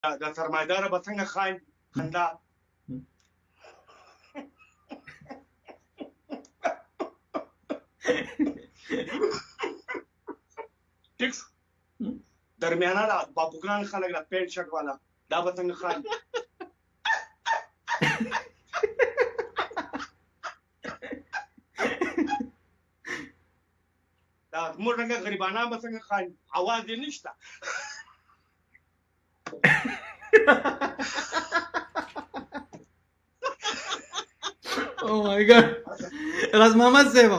د سرمایدار به څنګه خندا ټیک درمیانه دا بابوګران خلک د پینټ شرټ والا دا به څنګه خاندي دا زموږ رنګه غریبانان به څنګه خاندي اواز یې نشته Oh my god. راز محمد صاحب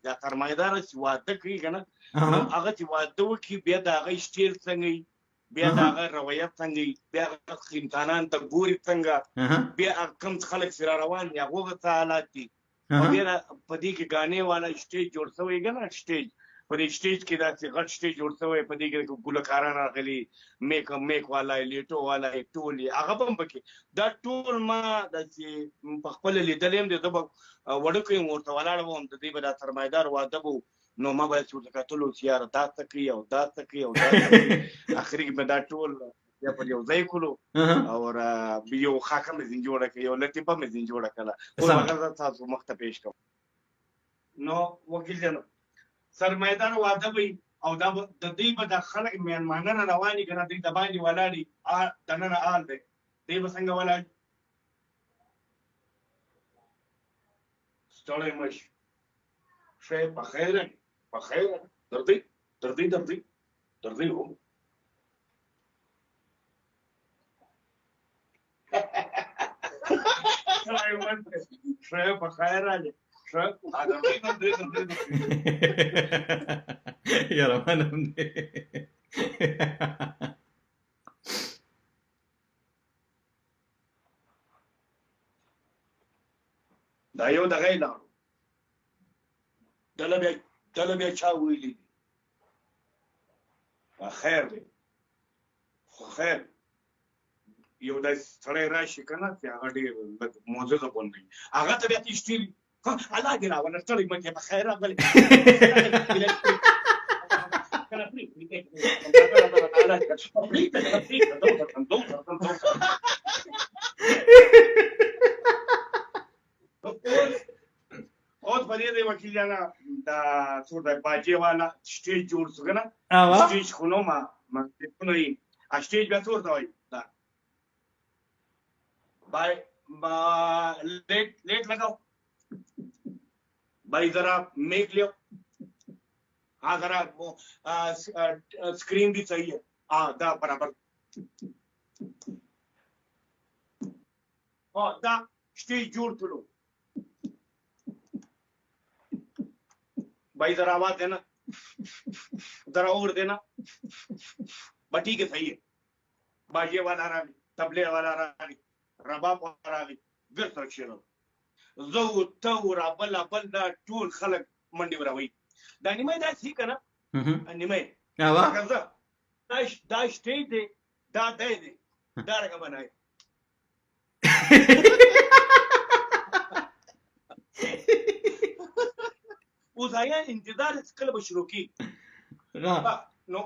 دا سرمایدار چې واده کوي که نه هغه چې واده وکړي بیا د هغه سټیل څنګه وي بیا د هغه رویت څنګه وي بیا هغه امتحانان ته ګوري څنګه بیا کوم خلک چې را روان دي هغو څه حالات دي او بیا په دې کې ګانې والا سټیج جوړ شوی که نه سټیج په دې سټیج کې داسې غټ سټیج جوړ شوی په دې کې ګلوکاران راغلي میک والا لیټو والا ټول هغه به هم پکې دا ټول ما داسې په خپله لیدلی یم زه به وړوکی یم ورته ولاړه وم د دوی به دا سرمایدار واده به نو ما به چې ورته کتلو چې یاره دا څه کوي او دا څه کوي او دا څه کوي اخري کې به دا ټول بیا پر یو ځای کړو او یو خاکه مې ځین جوړه کړه یو لطیفه مې ځین جوړه کړه اوس هغه تاسو مخ ته پیش کوم نو وکیل جناب سرمایدار واده وي او دا د دوی به د خلک میلمانه نه روان دي که نه دوی د باندې ولاړ دي دننه آل دی دوی به څنګه ولاړ دي ستړی مه شي ښه یې په خیر یې په خیر درځئ هو ښه یې په خیر راځي یاره منم دی دا یو دغه یې لاړو دله بیا چا ویلي دي خیر دی خو خیر یو داسې سړی راشي که نه چې هغه ډېر معجزه غوندې هغه ته بیا تشتي الله دې راوله ستړی مه کړې په خیر راغلی اوس په دې دی وکیل جانا دا څو د باجې والا سټیج جوړ شو که نه سټیج خو نو ما مکتبونه یي سټیج بیا څه ورته وایي دا لیٹ लगाओ भाई जरा मेक लियो हाँ जरा स्क्रीन भी चाहिए हाँ दा बराबर हाँ दा स्टेज जोड़ करो भाई जरा आवाज देना जरा और देना बटी के सही है बाजे वाला रागी तबले वाला रागी رباب راغی ګرځ راکښېنه زه ته رابل دا ټول خلک منډې وراوي دا نیمه داسې که نه نیمه دا سټیج دی دا دی دی دا رقم بنای اوس آیا انتظار کله به شروع کېږي نو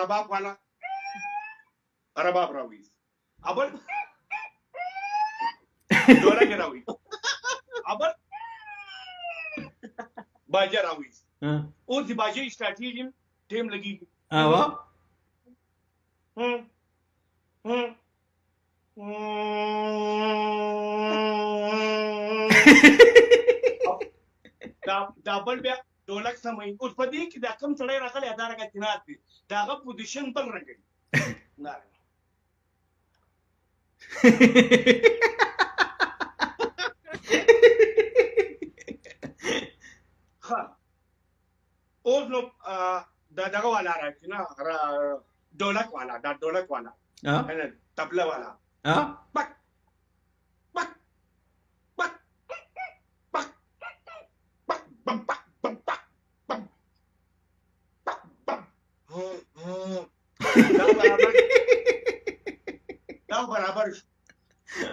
رباب والا رباب راویست ابل ډولک راوي ابل باجه راوي اوس د باجې سټراټیجي ټیم لګي دا بل بیا ډولک سموي اوس په دې کې دا کم سړی راغلی دا رګه جنات دی دا هغه پوزیشن بل رګي نه اوس نو دغه والا راځي نه ډولک والا دا ډولک والا تبله والا پک پک پک پک پک بم پک بم پک بم پک بم دا برابر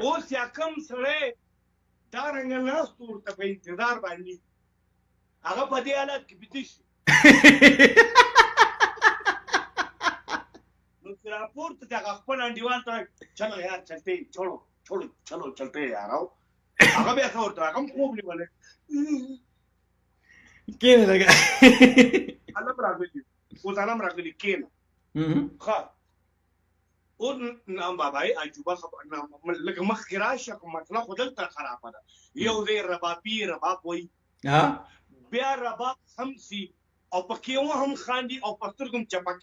اوس یا کم سړی دا رنګه ناست ورته په انتظار باندې هغه په دې حالت کې بیده شي نو راپورته دغه خپل انډیوال ته چلو یار چلتے چھوڑو چلو چلتے یار او هغه بیا څه ورته هغه هم خوب نیولی کېنه لږه هلم راغلي اوس هلم راغلي کېنه ښه اوس بابای عجوبه لږ مخکې راشه خو مسله خو دلته خرابه ده یو ځای رباب وایي بیا رباب هم سي او په کېوه هم خاندي او په سترګو هم چپک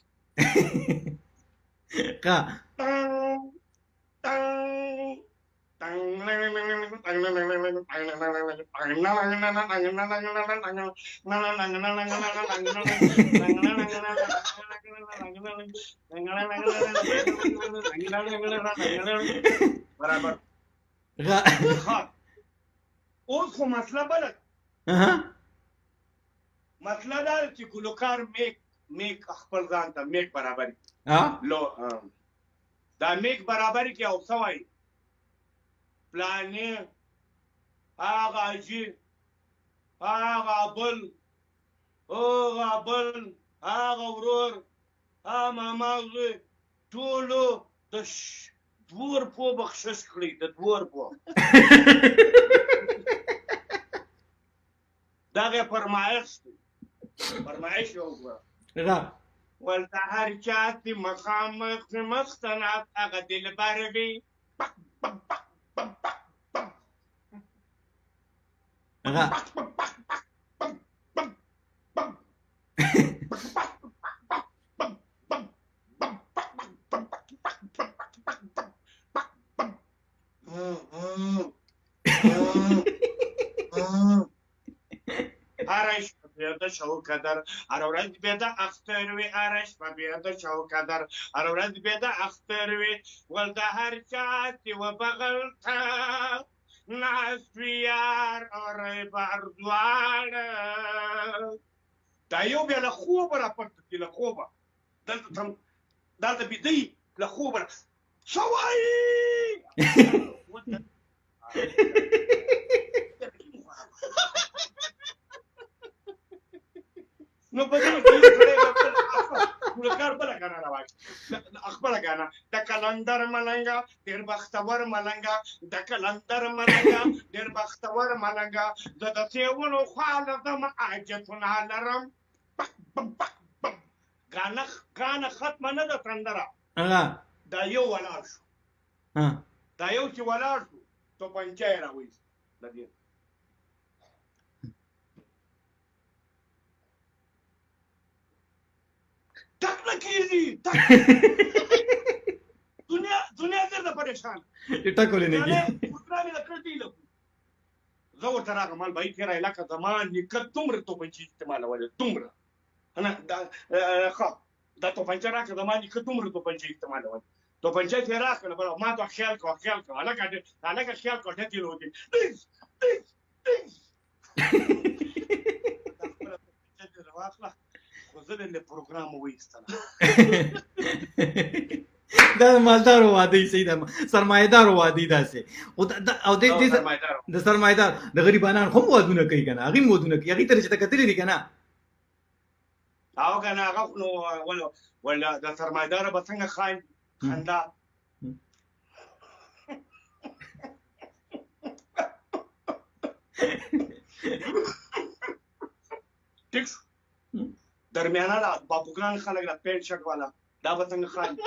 برابر اوس خو مسله بله مسله دا ده چې ګلوکار میک خپل ځان ته میک برابري دا میک برابري کې او څه وایي پلانې هغه حاجي هغه بل هغه ورور هغه ماما زوی ټولو د دوه روپو بخشش کړي د 2 روپو دغه فرمایش یو وګوره ولته هر چا چې مخامخ مختنات هغه دلبر وي آرش بیاده شو کدر ارورد بیاده اختر وی آرش بیاده شو کدر ارورد بیاده اختر وی ولده هر چاتی و بغل تا ناسویار آره بردوار دا یو بیا لخوب را پرتکی لخوب دلتا بیدی لخوب را شوایی نو په دې کې ګلوکار بل غاڼه راوړي خپل غاڼه د کلندر ملنګا ډېر بختور ملنګا د کلندر ملنګا ډېر بختور ملنګا د سیونو خاله د معاجتنا لرم غاڼه ختمه نه ده تندره دا یو ولاړ شو دا یو چې ولاړ شو تو پنچای راوېست د دې تک نه کېږي دنیا زر ده پریشان ټکولې نه کېږي اوسرا مې د کړټۍ لګو زه ورته راغلم مال بهي تېره علاقه زما نیکه دومره توپنچې استعمالولې دومره دا توپنچه راکړه زما نیکه دومره توپنچې استعمالولې توپنچه چې راکړه بله ما ته خیال کوه هلکه خیال کوه ډکې لودې واخله خو زه د پروګرام وایستله دا مالدارو واده یې صحیح ده سرمایه‌دارو واده داسې او د سرمایه‌دار د غریبانان خو هم وادونه کوي که نه هغې هم وادونه کوي هغې ته چې ته کتلې دي که نه او که نه هغه نو ولا د سرمایه‌داره به څنګه خندا ټیک شو درمیانه دا بابوګان خلک دا پینټ شرټ والا دا به څنګه خاندي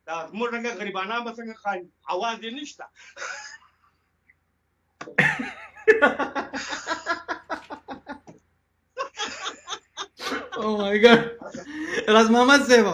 دا زموږ رنګه غریبانان به څنګه خاندي اواز یې نشته Oh my God. Ras Mohammad Sebo.